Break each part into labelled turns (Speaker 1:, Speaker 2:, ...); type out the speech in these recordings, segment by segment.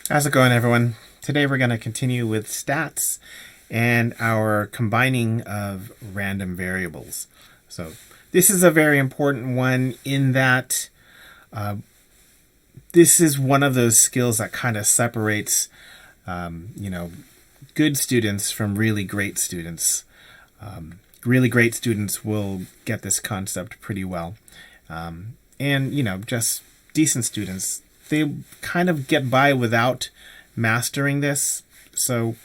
Speaker 1: How's it going, everyone? Today we're going to continue with stats and our combining of random variables. So this is a very important one in that this is one of those skills that kind of separates, good students from really great students. Really great students will get this concept pretty well. Just decent students, they kind of get by without mastering this. So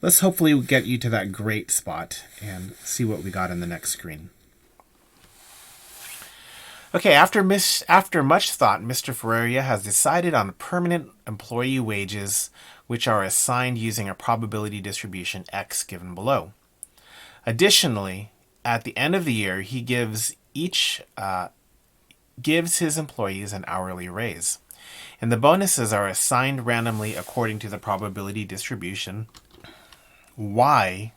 Speaker 1: let's hopefully get you to that great spot and see what we got in the next screen. Okay, after much thought, Mr. Ferreira has decided on permanent employee wages, which are assigned using a probability distribution X given below. Additionally, at the end of the year, he gives his employees an hourly raise. And the bonuses are assigned randomly according to the probability distribution Y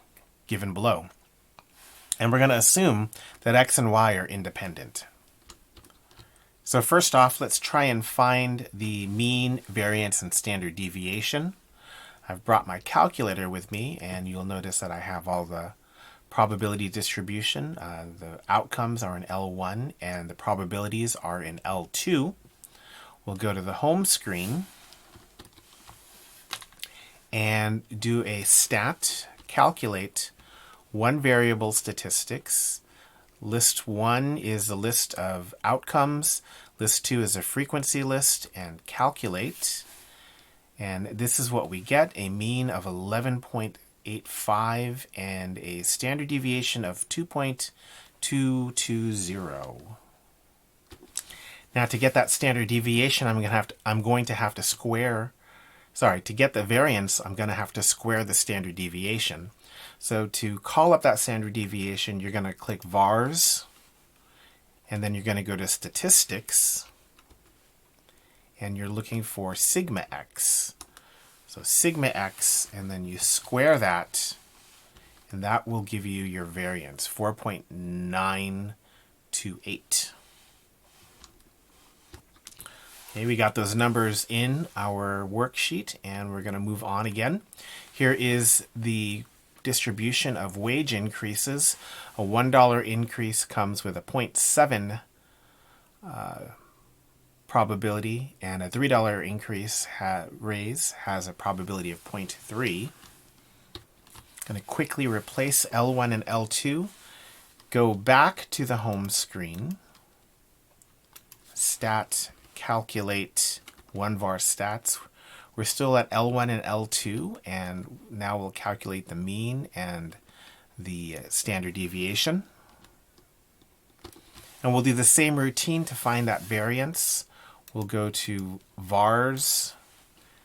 Speaker 1: given below. And we're going to assume that X and Y are independent. So first off, let's try and find the mean, variance, and standard deviation. I've brought my calculator with me, and you'll notice that I have all the probability distribution. The outcomes are in L1, and the probabilities are in L2. We'll go to the home screen and do a stat, calculate one variable statistics. List 1 is a list of outcomes. List 2 is a frequency list, and calculate. And this is what we get, a mean of 11.85 and a standard deviation of 2.220. Now to get that standard deviation, to get the variance, I'm going to have to square the standard deviation. So to call up that standard deviation, you're going to click VARs, and then you're going to go to Statistics, and you're looking for sigma x. So sigma x, and then you square that, and that will give you your variance, 4.928. Okay, we got those numbers in our worksheet, and we're going to move on again. Here is the distribution of wage increases. A $1 increase comes with a 0.7 probability, and a $3 increase raise has a probability of 0.3. Going to quickly replace L1 and L2. Go back to the home screen. Stat, calculate one var stats. We're still at L1 and L2, and now we'll calculate the mean and the standard deviation. And we'll do the same routine to find that variance. We'll go to VARs,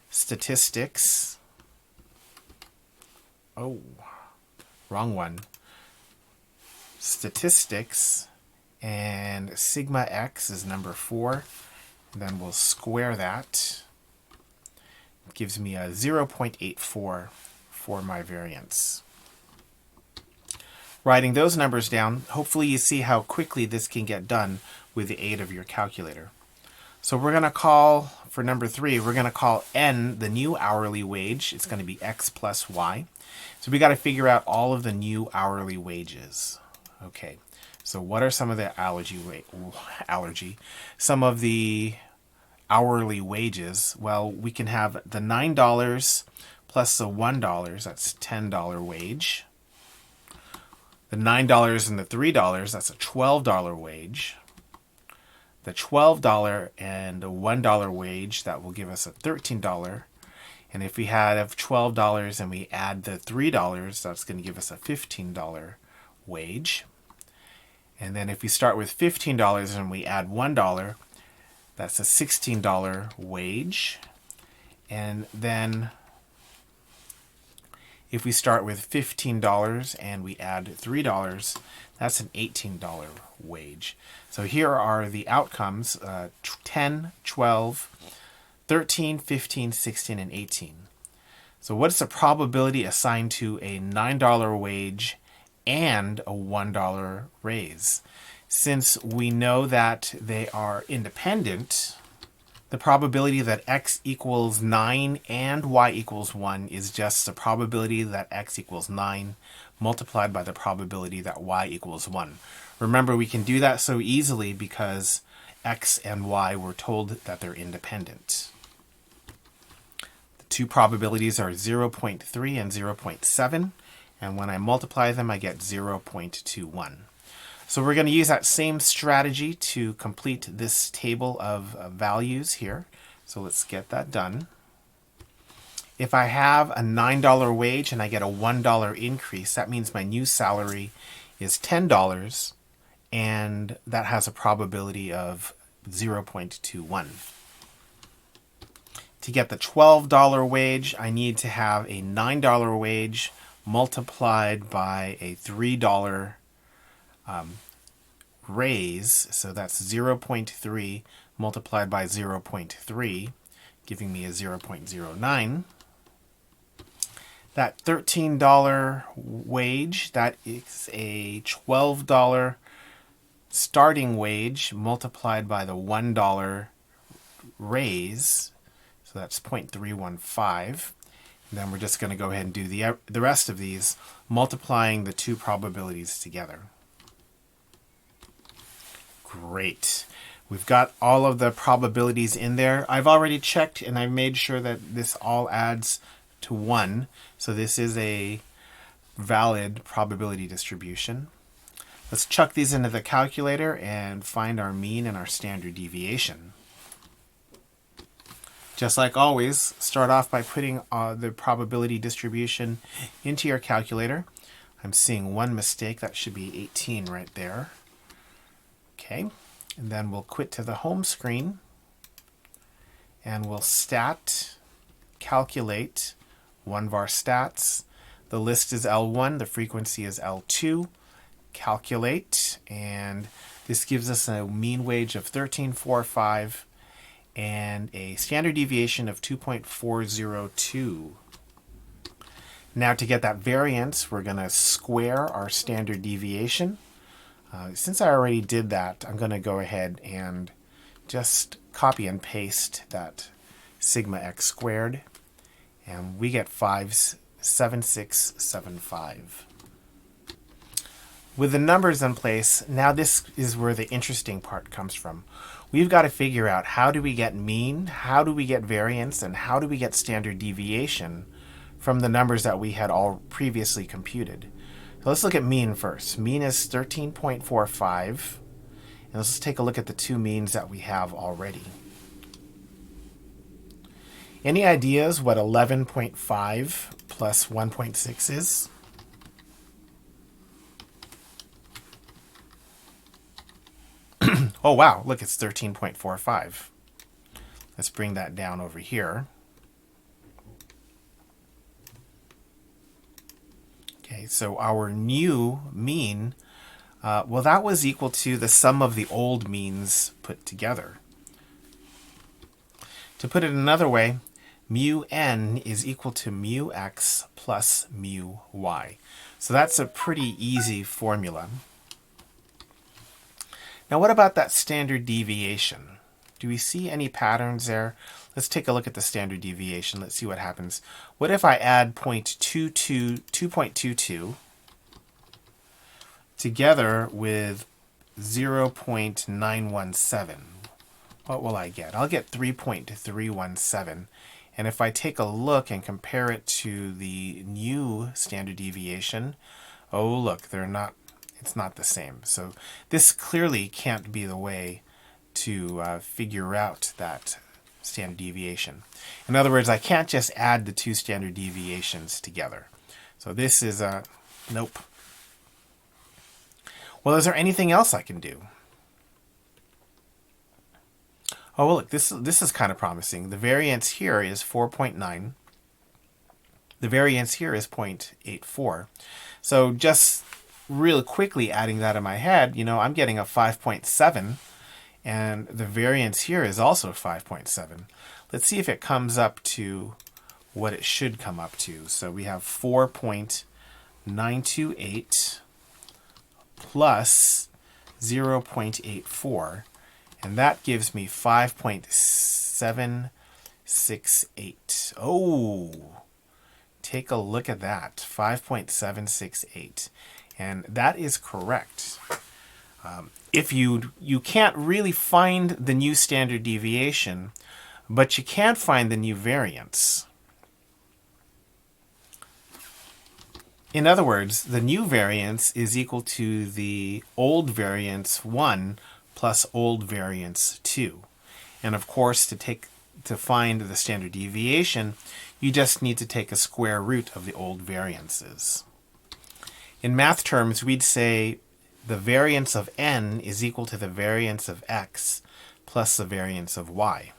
Speaker 1: Statistics. Oh, wrong one. Statistics, and sigma x is number 4. And then we'll square that. It gives me a 0.84 for my variance. Writing those numbers down, hopefully you see how quickly this can get done with the aid of your calculator. So we're going to call, for number 3, we're going to call N the new hourly wage. It's going to be X plus Y. So we got to figure out all of the new hourly wages. Okay, so what are some of the some of the hourly wages? Well, we can have the $9 plus the $1, that's $10 wage. The $9 and the $3, that's a $12 wage. The $12 and the $1 wage, that will give us a $13. And if we have $12 and we add the $3, that's going to give us a $15 wage. And then if we start with $15 and we add $1, that's a $16 wage. And then if we start with $15 and we add $3, that's an $18 wage. So here are the outcomes, 10, 12, 13, 15, 16, and 18. So what's the probability assigned to a $9 wage and a $1 raise? Since we know that they are independent, The probability that x equals 9 and y equals 1 is just the probability that x equals 9 multiplied by the probability that y equals 1. Remember, we can do that so easily because x and y were told that they're independent. The two probabilities are 0.3 and 0.7, and when I multiply them, I get 0.21. So we're going to use that same strategy to complete this table of values here. So let's get that done. If I have a $9 wage and I get a $1 increase, that means my new salary is $10, and that has a probability of 0.21. To get the $12 wage, I need to have a $9 wage multiplied by a $3 raise, so that's 0.3 multiplied by 0.3, giving me a 0.09. That $13 wage, that is a $12 starting wage multiplied by the $1 raise, so that's 0.315. And then we're just going to go ahead and do the rest of these, multiplying the two probabilities together. Great. We've got all of the probabilities in there. I've already checked and I made sure that this all adds to 1. So this is a valid probability distribution. Let's chuck these into the calculator and find our mean and our standard deviation. Just like always, start off by putting the probability distribution into your calculator. I'm seeing one mistake. That should be 18 right there. Okay, and then we'll quit to the home screen and we'll calculate one of our stats. The list is L1, the frequency is L2. Calculate, and this gives us a mean wage of 13.45 and a standard deviation of 2.402. Now to get that variance, we're going to square our standard deviation. Since I already did that, I'm going to go ahead and just copy and paste that sigma x squared, and we get 57675. With the numbers in place, now this is where the interesting part comes from. We've got to figure out, how do we get mean, how do we get variance, and how do we get standard deviation from the numbers that we had all previously computed. So let's look at mean first. Mean is 13.45. And let's take a look at the two means that we have already. Any ideas what 11.5 plus 1.6 is? Oh wow, look, it's 13.45. Let's bring that down over here. Okay, so our new mean, well, that was equal to the sum of the old means put together. To put it another way, mu n is equal to mu x plus mu y. So that's a pretty easy formula. Now what about that standard deviation? Do we see any patterns there? Let's take a look at the standard deviation. Let's see what happens. What if I add 2.22 together with 0.917? What will I get? I'll get 3.317. And if I take a look and compare it to the new standard deviation, oh look, it's not the same. So this clearly can't be the way to figure out that standard deviation. In other words, I can't just add the two standard deviations together. So this is a nope. Well, is there anything else I can do? Oh, well, look, this is kind of promising. The variance here is 4.9. The variance here is 0.84. So just really quickly adding that in my head, I'm getting a 5.7. And the variance here is also 5.7. Let's see if it comes up to what it should come up to. So we have 4.928 plus 0.84. And that gives me 5.6. 5.768. Oh, take a look at that. 5.768. And that is correct. If you can't really find the new standard deviation, but you can find the new variance. In other words, the new variance is equal to the old variance 1 plus old variance 2. And of course, to find the standard deviation, you just need to take a square root of the old variances. In math terms, we'd say the variance of n is equal to the variance of x plus the variance of y.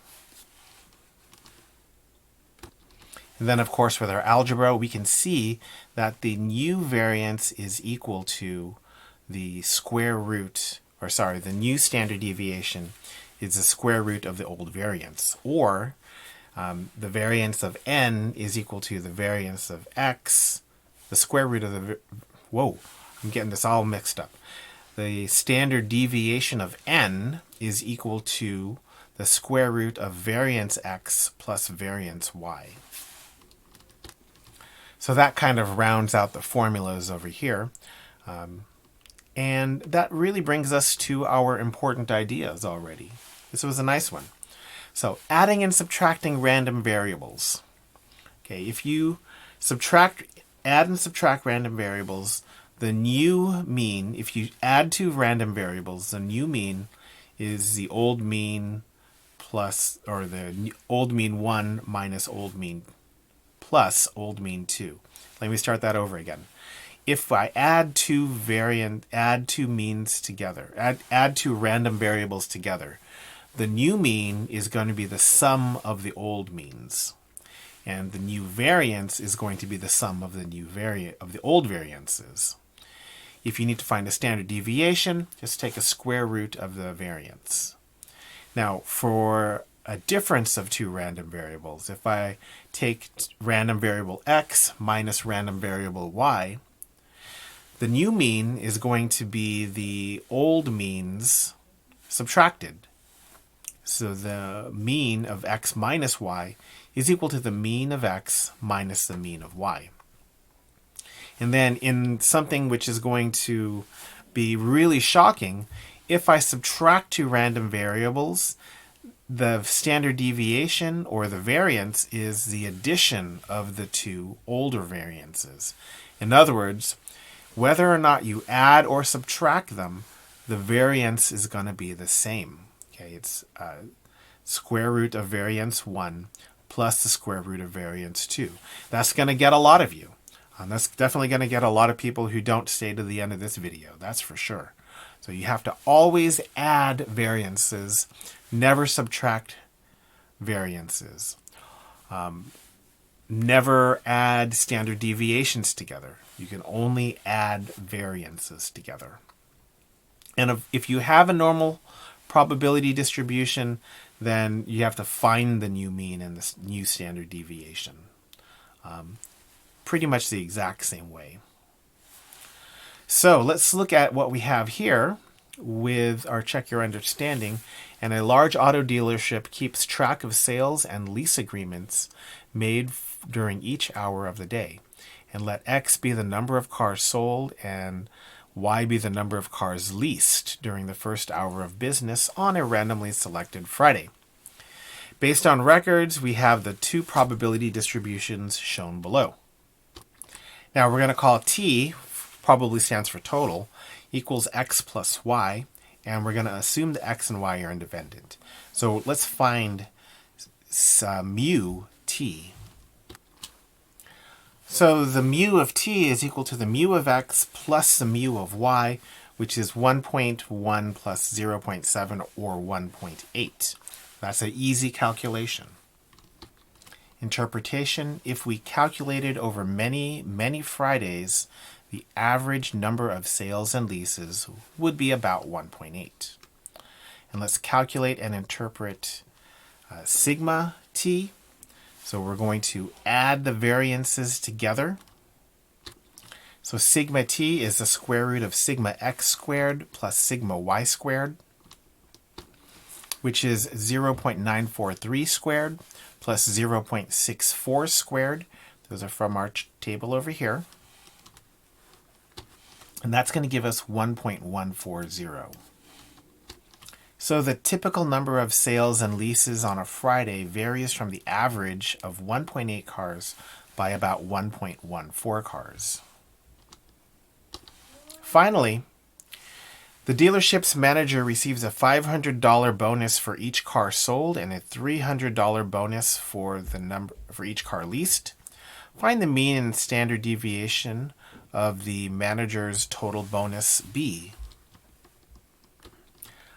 Speaker 1: And then, of course, with our algebra, we can see that the new variance is equal to the square root, or sorry, the new standard deviation is the square root of the old variance. Or the variance of n is equal to the variance of x, the square root of the... Whoa, I'm getting this all mixed up. The standard deviation of n is equal to the square root of variance x plus variance y. So that kind of rounds out the formulas over here. And that really brings us to our important ideas already. This was a nice one. So adding and subtracting random variables. Okay, if you add and subtract random variables, the new mean, if you add two random variables, the new mean is the old mean plus, or the old mean 1 minus old mean plus old mean 2. Let me start that over again. If I add two means together, add two random variables together, the new mean is going to be the sum of the old means. And the new variance is going to be the sum of the old variances. If you need to find a standard deviation, just take a square root of the variance. Now, for a difference of two random variables, if I take random variable x minus random variable y, the new mean is going to be the old means subtracted. So the mean of x minus y is equal to the mean of x minus the mean of y. And then in something which is going to be really shocking, if I subtract two random variables, the standard deviation or the variance is the addition of the two older variances. In other words, whether or not you add or subtract them, the variance is going to be the same. Okay, it's square root of variance 1 plus the square root of variance 2. That's going to get a lot of you. That's definitely going to get a lot of people who don't stay to the end of this video, that's for sure. So you have to always add variances, never subtract variances. Never add standard deviations together. You can only add variances together. And if you have a normal probability distribution, then you have to find the new mean and the new standard deviation. Pretty much the exact same way. So let's look at what we have here with our Check Your Understanding. And a large auto dealership keeps track of sales and lease agreements made during each hour of the day. And let X be the number of cars sold and Y be the number of cars leased during the first hour of business on a randomly selected Friday. Based on records, we have the two probability distributions shown below. Now we're going to call T, probably stands for total, equals X plus Y, and we're going to assume that X and Y are independent. So let's find mu T. So the mu of T is equal to the mu of X plus the mu of Y, which is 1.1 plus 0.7 or 1.8. That's an easy calculation. Interpretation: if we calculated over many, many Fridays, the average number of sales and leases would be about 1.8. And let's calculate and interpret sigma T. So we're going to add the variances together. So sigma T is the square root of sigma x squared plus sigma y squared. which is 0.943 squared plus 0.64 squared. Those are from our table over here. And that's going to give us 1.140. So the typical number of sales and leases on a Friday varies from the average of 1.8 cars by about 1.14 cars. Finally, the dealership's manager receives a $500 bonus for each car sold and a $300 bonus for each car leased. Find the mean and standard deviation of the manager's total bonus B.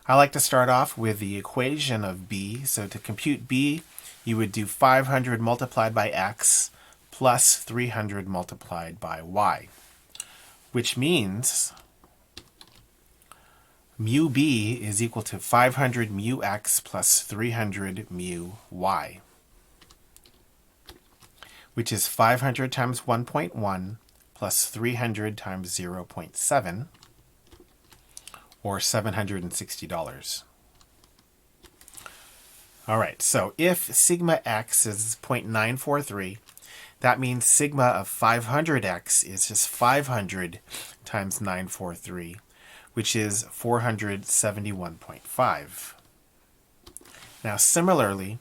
Speaker 1: I like to start off with the equation of B. So to compute B, you would do 500 multiplied by X plus 300 multiplied by Y, which means mu B is equal to 500 mu X plus 300 mu Y, which is 500 times 1.1 plus 300 times 0.7, or $760. All right, so if sigma x is 0.943, that means sigma of 500x is just 500 times 943, which is 471.5. Now, similarly,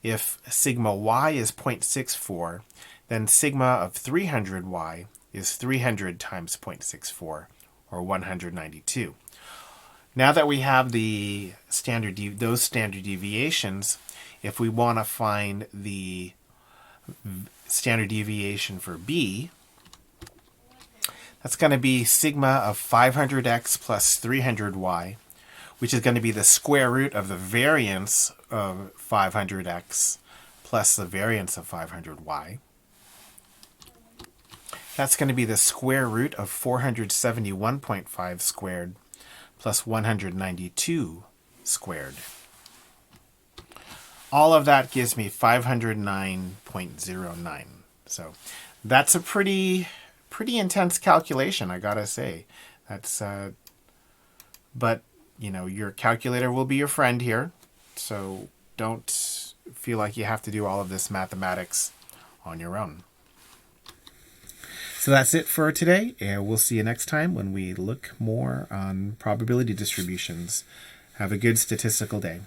Speaker 1: if sigma y is 0.64, then sigma of 300y is 300 times 0.64, or 192. Now that we have the those standard deviations, if we want to find the standard deviation for B, that's going to be sigma of 500x plus 300y, which is going to be the square root of the variance of 500x plus the variance of 500y. That's going to be the square root of 471.5 squared plus 192 squared. All of that gives me 509.09. So that's a pretty intense calculation, I gotta say. That's but you know, your calculator will be your friend here, so don't feel like you have to do all of this mathematics on your own. So that's it for today, and we'll see you next time when we look more on probability distributions. Have a good statistical day.